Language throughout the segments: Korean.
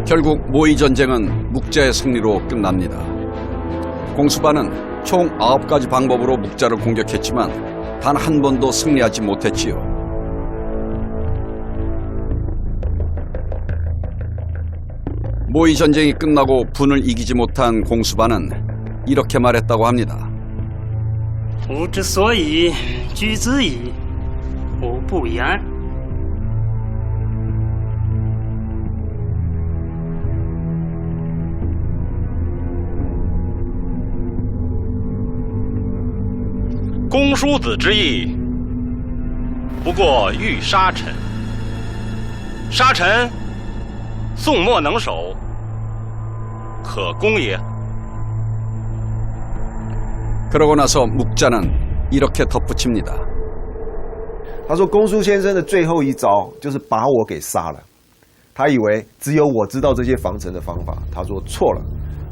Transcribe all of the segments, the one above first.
결국 모의 전쟁은 묵자의 승리로 끝납니다. 공수반은 총 9가지 방법으로 묵자를 공격했지만 단 한 번도 승리하지 못했지요. 모의 전쟁이 끝나고 분을 이기지 못한 공수반은 이렇게 말했다고 합니다. 吾之所以居之矣，吾不言。 公叔子之意，不过欲杀臣。杀臣，宋末能守，可攻也。 그러고 나서 묵자는 이렇게 덧붙입니다. 他说公叔先生的最后一招就是把我给杀了。他以为只有我知道这些防城的方法。他说错了，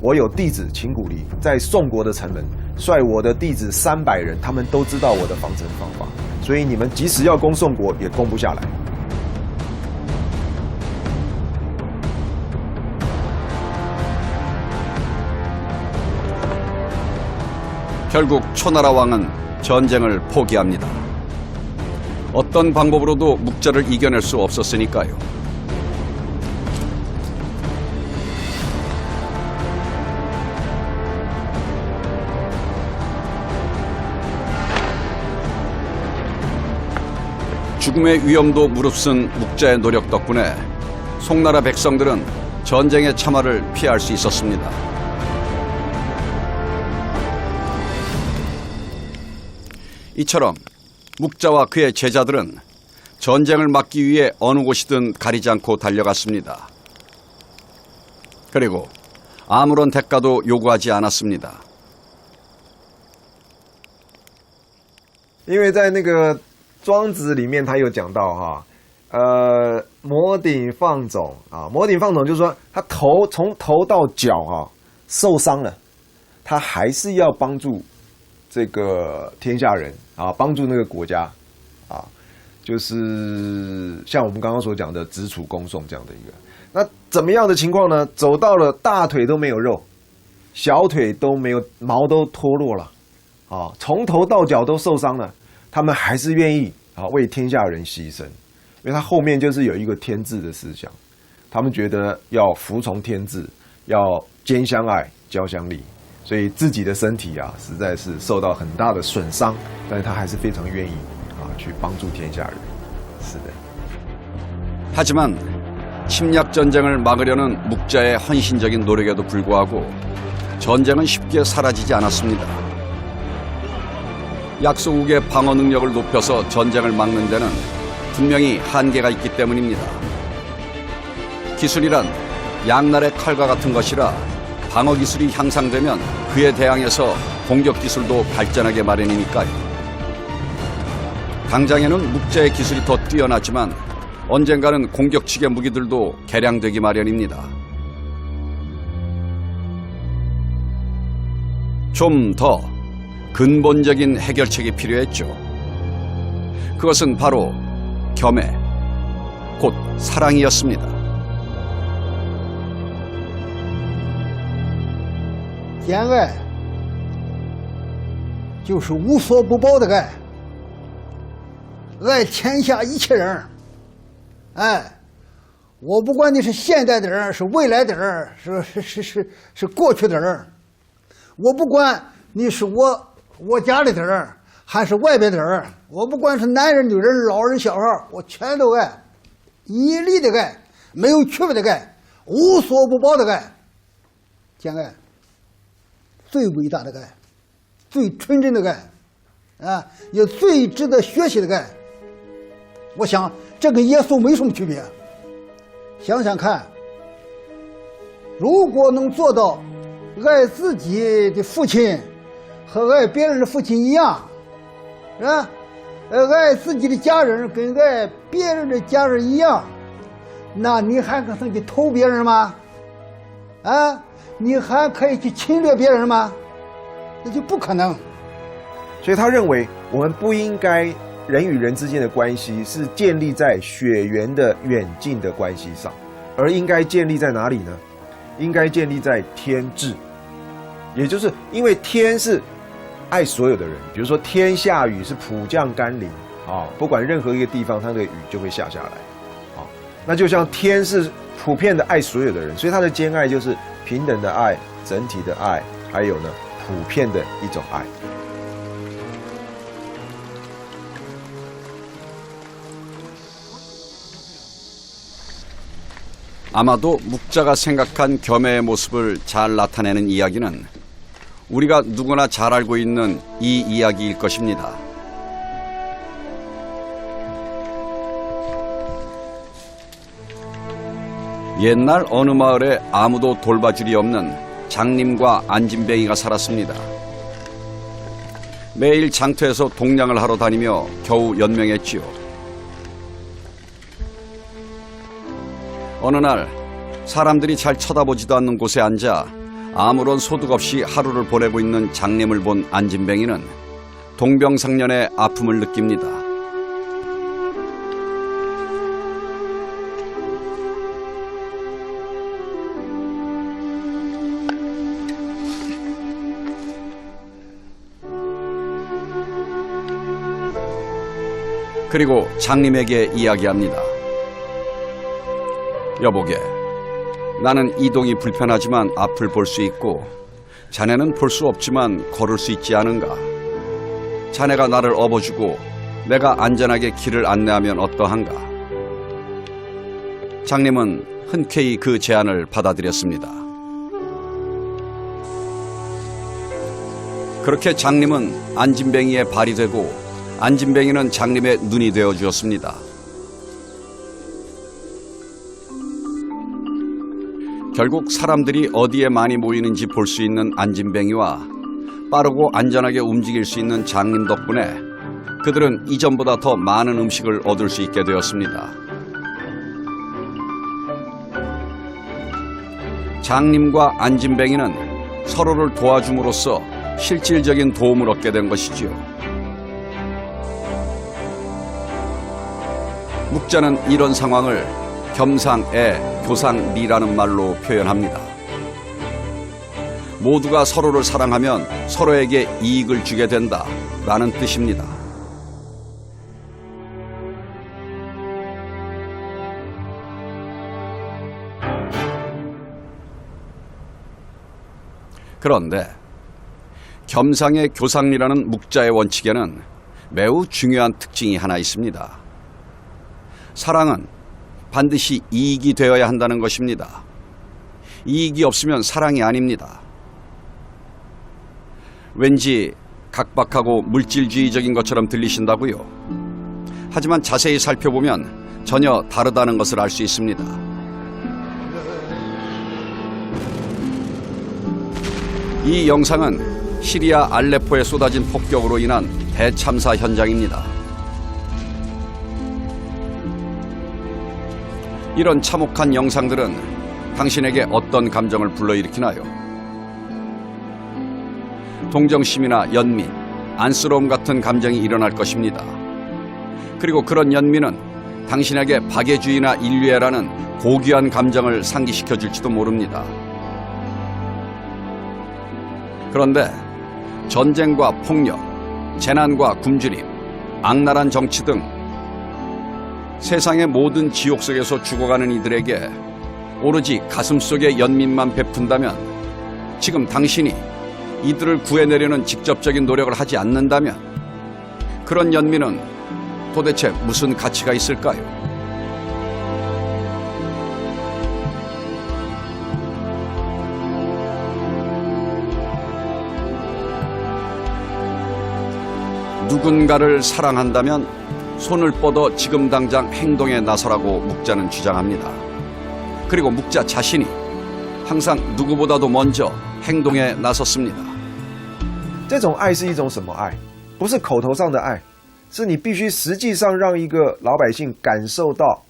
我有弟子秦古离在宋国的城门，率我的弟子300人，他们都知道我的防城方法，所以你们即使要攻宋国，也攻不下来。 결국 초나라 왕은 전쟁을 포기합니다. 어떤 방법으로도 묵자를 이겨낼 수 없었으니까요. 죽음의 위험도 무릅쓴 묵자의 노력 덕분에 송나라 백성들은 전쟁의 참화를 피할 수 있었습니다. 이처럼 묵자와 그의 제자들은 전쟁을 막기 위해 어느 곳이든 가리지 않고 달려갔습니다. 그리고 아무런 대가도 요구하지 않았습니다. 因为在那个庄子里面，他有讲到哈，摩顶放踵啊，摩顶放踵就是说他从头到脚啊受伤了，他还是要帮助这个天下人啊，帮助那个国家啊，就是像我们刚刚所讲的直处攻宋这样的一个。那怎么样的情况呢？走到了大腿都没有肉，小腿都没有毛都脱落了，啊，从头到脚都受伤了，他们还是愿意啊为天下人牺牲，因为他后面就是有一个天志的思想，他们觉得要服从天志，要兼相爱，交相利。 所以自己的身体啊，实在是受到很大的损伤，但是他还是非常愿意啊去帮助天下人。是的。 하지만 침략 전쟁을 막으려는 묵자의 헌신적인 노력에도 불구하고 전쟁은 쉽게 사라지지 않았습니다. 약소국의 방어 능력을 높여서 전쟁을 막는 데는 분명히 한계가 있기 때문입니다. 기술이란 양날의 칼과 같은 것이라 방어 기술이 향상되면 그에 대항해서 공격 기술도 발전하게 마련이니까요. 당장에는 묵자의 기술이 더 뛰어나지만 언젠가는 공격 측의 무기들도 개량되기 마련입니다. 좀 더 근본적인 해결책이 필요했죠. 그것은 바로 겸해, 곧 사랑이었습니다. 兼爱就是无所不包的爱，爱天下一切人。哎，我不管你是现代的人，是未来的人，是过去的人，我不管你是我家里的人，还是外边的人，我不管是男人、女人、老人、小孩，我全都爱，一律的爱，没有区别的爱，无所不包的爱，兼爱。 最伟大的爱，最纯真的爱，啊，也最值得学习的爱。我想这跟耶稣没什么区别。想想看，如果能做到爱自己的父亲和爱别人的父亲一样，是吧？爱自己的家人跟爱别人的家人一样，那你还可能去偷别人吗？啊？ 你还可以去侵略别人吗？那就不可能。所以他认为，我们不应该人与人之间的关系是建立在血缘的远近的关系上，而应该建立在哪里呢？应该建立在天志，也就是因为天是爱所有的人，比如说天下雨是普降甘霖啊，不管任何一个地方，它的雨就会下下来，啊，那就像天是普遍的爱所有的人，所以他的兼爱就是平等的爱、整体的爱，还有呢普遍的一种爱。 아마도 묵자가 생각한 겸해의 모습을 잘 나타내는 이야기는 우리가 누구나 잘 알고 있는 이 이야기일 것입니다. 옛날 어느 마을에 아무도 돌봐줄이 없는 장님과 안진뱅이가 살았습니다. 매일 장터에서 동냥을 하러 다니며 겨우 연명했지요. 어느 날 사람들이 잘 쳐다보지도 않는 곳에 앉아 아무런 소득 없이 하루를 보내고 있는 장님을 본 안진뱅이는 동병상련의 아픔을 느낍니다. 그리고 장님에게 이야기합니다. 여보게, 나는 이동이 불편하지만 앞을 볼 수 있고 자네는 볼 수 없지만 걸을 수 있지 않은가? 자네가 나를 업어주고 내가 안전하게 길을 안내하면 어떠한가? 장님은 흔쾌히 그 제안을 받아들였습니다. 그렇게 장님은 안진뱅이의 발이 되고 안진뱅이는 장님의 눈이 되어 주었습니다. 결국 사람들이 어디에 많이 모이는지 볼 수 있는 안진뱅이와 빠르고 안전하게 움직일 수 있는 장님 덕분에 그들은 이전보다 더 많은 음식을 얻을 수 있게 되었습니다. 장님과 안진뱅이는 서로를 도와줌으로써 실질적인 도움을 얻게 된 것이지요. 묵자는 이런 상황을 겸상애, 교상리라는 말로 표현합니다. 모두가 서로를 사랑하면 서로에게 이익을 주게 된다라는 뜻입니다. 그런데 겸상애, 교상리라는 묵자의 원칙에는 매우 중요한 특징이 하나 있습니다. 사랑은 반드시 이익이 되어야 한다는 것입니다. 이익이 없으면 사랑이 아닙니다. 왠지 각박하고 물질주의적인 것처럼 들리신다고요? 하지만 자세히 살펴보면 전혀 다르다는 것을 알 수 있습니다. 이 영상은 시리아 알레포에 쏟아진 폭격으로 인한 대참사 현장입니다. 이런 참혹한 영상들은 당신에게 어떤 감정을 불러일으키나요? 동정심이나 연민, 안쓰러움 같은 감정이 일어날 것입니다. 그리고 그런 연민은 당신에게 박애주의나 인류애라는 고귀한 감정을 상기시켜 줄지도 모릅니다. 그런데 전쟁과 폭력, 재난과 굶주림, 악랄한 정치 등 세상의 모든 지옥 속에서 죽어가는 이들에게 오로지 가슴속의 연민만 베푼다면, 지금 당신이 이들을 구해내려는 직접적인 노력을 하지 않는다면 그런 연민은 도대체 무슨 가치가 있을까요? 누군가를 사랑한다면 손을 뻗어 지금 당장 행동에 나서라고 묵자는 주장합니다. 그리고 묵자 자신이 항상 누구보다도 먼저 행동에 나섰습니다. 这种爱是一种什么爱？不是口头上的爱，是你必须实际上让一个老百姓感受到，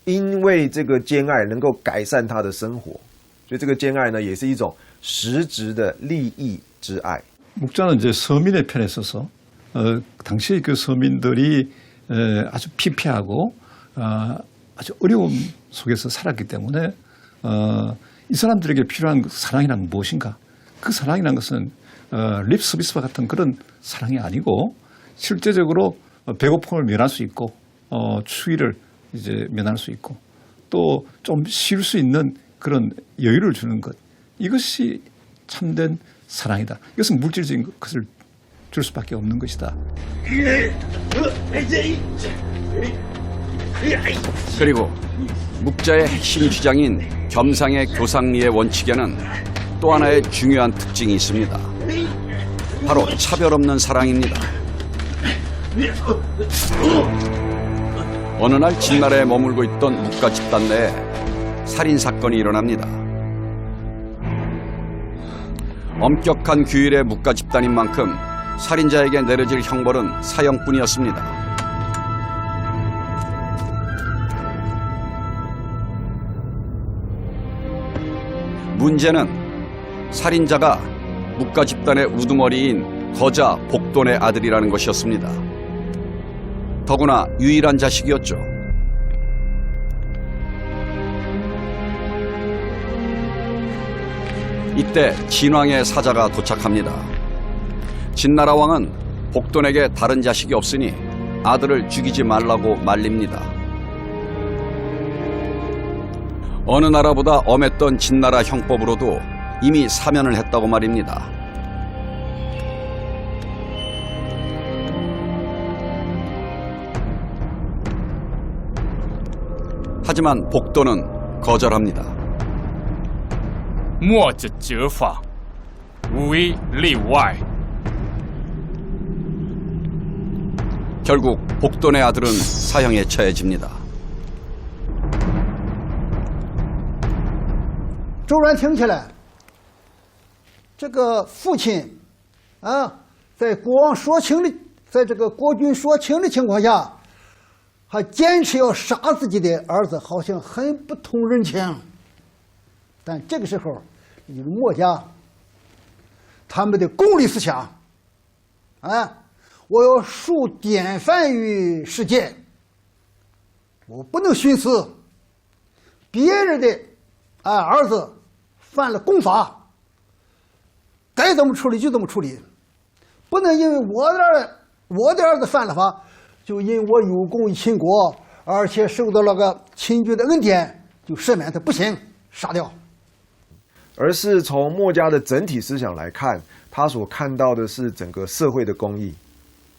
因为这个兼爱能够改善他的生活，所以这个兼爱呢，也是一种实质的利益之爱。 묵자는 이제 서민의 편에 서서 당시 그 서민들이 아주 피폐하고 아주 어려움 속에서 살았기 때문에 이 사람들에게 필요한 사랑이란 무엇인가? 그 사랑이란 것은 립 서비스와 같은 그런 사랑이 아니고 실제적으로 배고픔을 면할 수 있고 추위를 이제 면할 수 있고 또 좀 쉴 수 있는 그런 여유를 주는 것, 이것이 참된 사랑이다. 이것은 물질적인 것을 줄 수밖에 없는 것이다. 그리고 묵자의 핵심 주장인 겸상의 교상리의 원칙에는 또 하나의 중요한 특징이 있습니다. 바로 차별 없는 사랑입니다. 어느 날 진나라에 머물고 있던 묵가 집단 내에 살인 사건이 일어납니다. 엄격한 규율의 묵가 집단인 만큼 살인자에게 내려질 형벌은 사형뿐이었습니다. 문제는 살인자가 묵가 집단의 우두머리인 거자 복돈의 아들이라는 것이었습니다. 더구나 유일한 자식이었죠. 이때 진왕의 사자가 도착합니다. 진나라 왕은 복돈에게 다른 자식이 없으니 아들을 죽이지 말라고 말립니다. 어느 나라보다 엄했던 진나라 형법으로도 이미 사면을 했다고 말입니다. 하지만 복돈은 거절합니다. 墨子责法，无一例外。 결국 복돈의 아들은 사형에 처해집니다. 周然听起来，这个父亲啊，在国王说情的，在这个国君说情的情况下，还坚持要杀自己的儿子，好像很不通人情。但这个时候，就是墨家他们的功利思想，啊，我要树典范于世界，我不能徇私，别人的儿子犯了公法，该怎么处理就怎么处理，不能因为我的儿子犯了法，就因我有功于秦国，而且受到了个秦军的恩典，就赦免他，不行，杀掉。而是从墨家的整体思想来看，他所看到的是整个社会的公义，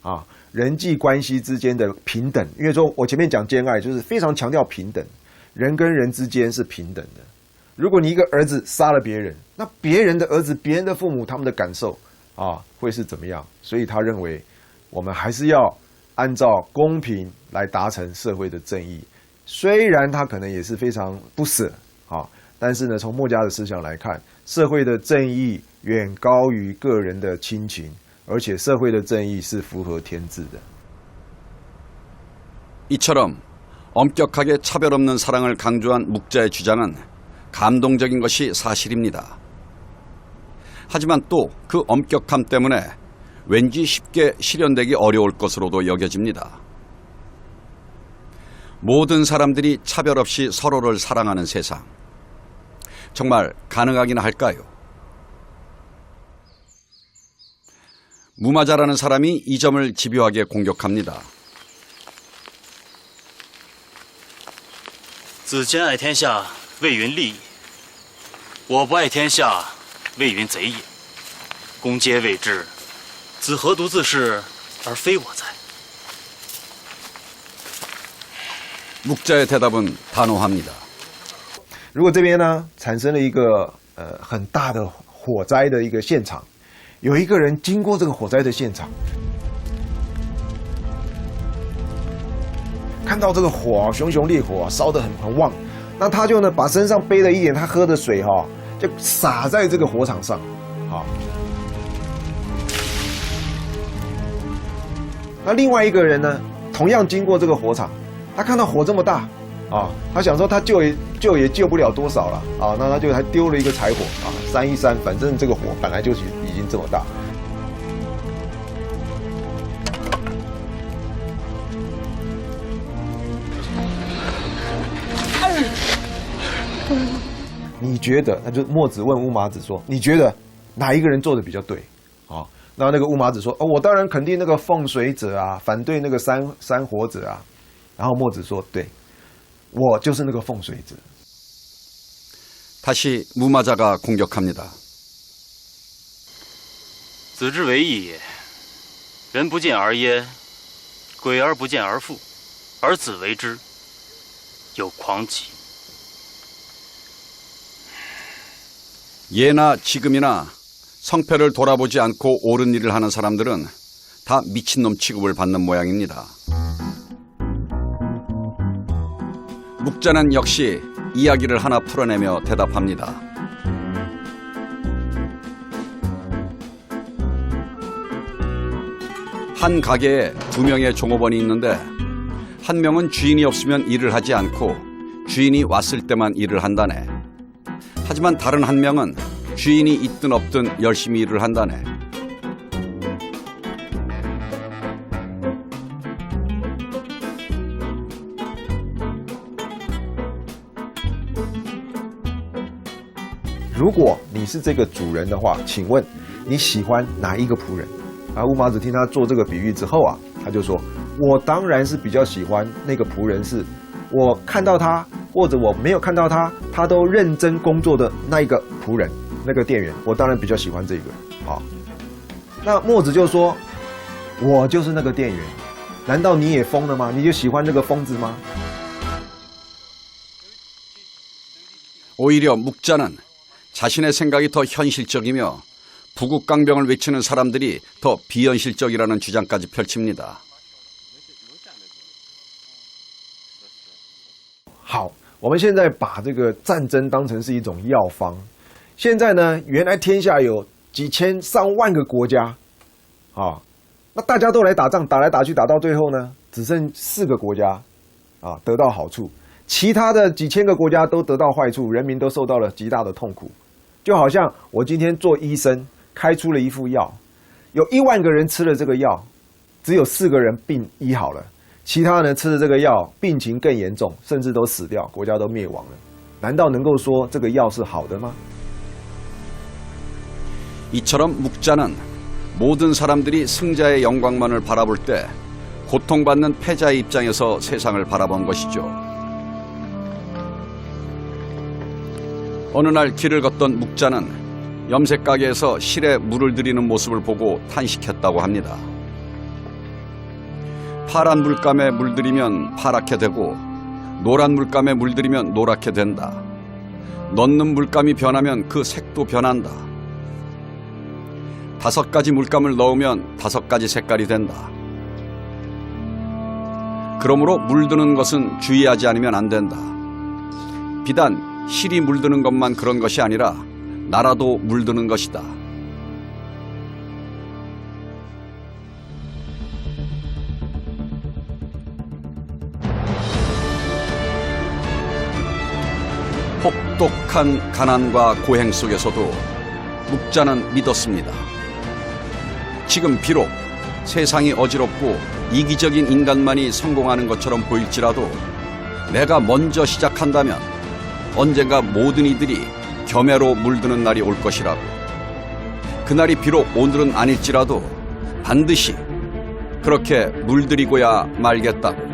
啊，人际关系之间的平等。因为说我前面讲兼爱，就是非常强调平等，人跟人之间是平等的。如果你一个儿子杀了别人，那别人的儿子、别人的父母，他们的感受啊会是怎么样？所以他认为，我们还是要按照公平来达成社会的正义。虽然他可能也是非常不舍啊。但是呢，从墨家的思想来看，社会的正义远高于个人的亲情，而且社会的正义是符合天志的。 이처럼 엄격하게 차별 없는 사랑을 강조한 묵자의 주장은 감동적인 것이 사실입니다. 하지만 또 그 엄격함 때문에 왠지 쉽게 실현되기 어려울 것으로도 여겨집니다. 모든 사람들이 차별 없이 서로를 사랑하는 세상. 정말 가능하긴 할까요? 무마자라는 사람이 이 점을 집요하게 공격합니다. 子坚爱天下，为云利益；我不爱天下，为云贼也。公皆未之，子何独自是，而非我哉？ 묵자의 대답은 단호합니다. 如果这边呢产生了一个很大的火灾的一个现场，有一个人经过这个火灾的现场，看到这个火熊熊烈火烧得很旺，那他就呢把身上背了一点他喝的水就洒在这个火场上，那另外一个人呢同样经过这个火场，他看到火这么大。 他想说他救也救不了多少了那他就还丢了一个柴火扇一扇，反正这个火本来就已经这么大。你觉得？那就墨子问乌马子说，你觉得哪一个人做的比较对？啊，然后那个乌马子说，哦，我当然肯定那个奉水者啊，反对那个山火者啊。然后墨子说，对，我就是那个奉水者。 다시 무마자가 공격합니다. 子之为义也，人不见而焉，鬼而不见而复，而子为之，有狂疾。 예나 지금이나 성패를 돌아보지 않고 옳은 일을 하는 사람들은 다 미친놈 취급을 받는 모양입니다. 묵자는 역시 이야기를 하나 풀어내며 대답합니다. 한 가게에 2명의 종업원이 있는데 한 명은 주인이 없으면 일을 하지 않고 주인이 왔을 때만 일을 한다네. 하지만 다른 한 명은 주인이 있든 없든 열심히 일을 한다네.如果你是这个主人的话，请问你喜欢哪一个仆人？啊，乌马子听他做这个比喻之后啊，他就说：“我当然是比较喜欢那个仆人，是我看到他或者我没有看到他，他都认真工作的那一个仆人，那个店员，我当然比较喜欢这个。”好，那墨子就说：“我就是那个店员，难道你也疯了吗？你就喜欢那个疯子吗？” 오히려 묵자는 자신의 생각이 더 현실적이며 부국강병을 외치는 사람들이 더 비현실적이라는 주장까지 펼칩니다. 好，我们现在把这个战争当成是一种药方。现在呢，原来天下有几千上万个国家，啊，那大家都来打仗，打来打去，打到最后呢，只剩4个国家啊得到好处，其他的几千个国家都得到坏处，人民都受到了极大的痛苦。就好像我今天做医生，开出了一副药，有1万个人吃了这个药，只有4个人病医好了。 其他人吃了这个药，病情更严重，甚至都死掉，国家都灭亡了。难道能够说这个药是好的吗？ 이처럼 묵자는 모든 사람들이 승자의 영광만을 바라볼 때 고통받는 패자의 입장에서 세상을 바라본 것이죠. 어느 날 길을 걷던 묵자는 염색 가게에서 실에 물을 들이는 모습을 보고 탄식했다고 합니다. 파란 물감에 물들이면 파랗게 되고 노란 물감에 물들이면 노랗게 된다. 넣는 물감이 변하면 그 색도 변한다. 5가지 물감을 넣으면 5가지 색깔이 된다. 그러므로 물드는 것은 주의하지 않으면 안 된다. 비단 실이 물드는 것만 그런 것이 아니라 나라도 물드는 것이다. 혹독한 가난과 고행 속에서도 묵자는 믿었습니다. 지금 비록 세상이 어지럽고 이기적인 인간만이 성공하는 것처럼 보일지라도 내가 먼저 시작한다면 언젠가 모든 이들이 겸해로 물드는 날이 올 것이라고. 그날이 비록 오늘은 아닐지라도 반드시 그렇게 물들이고야 말겠다고.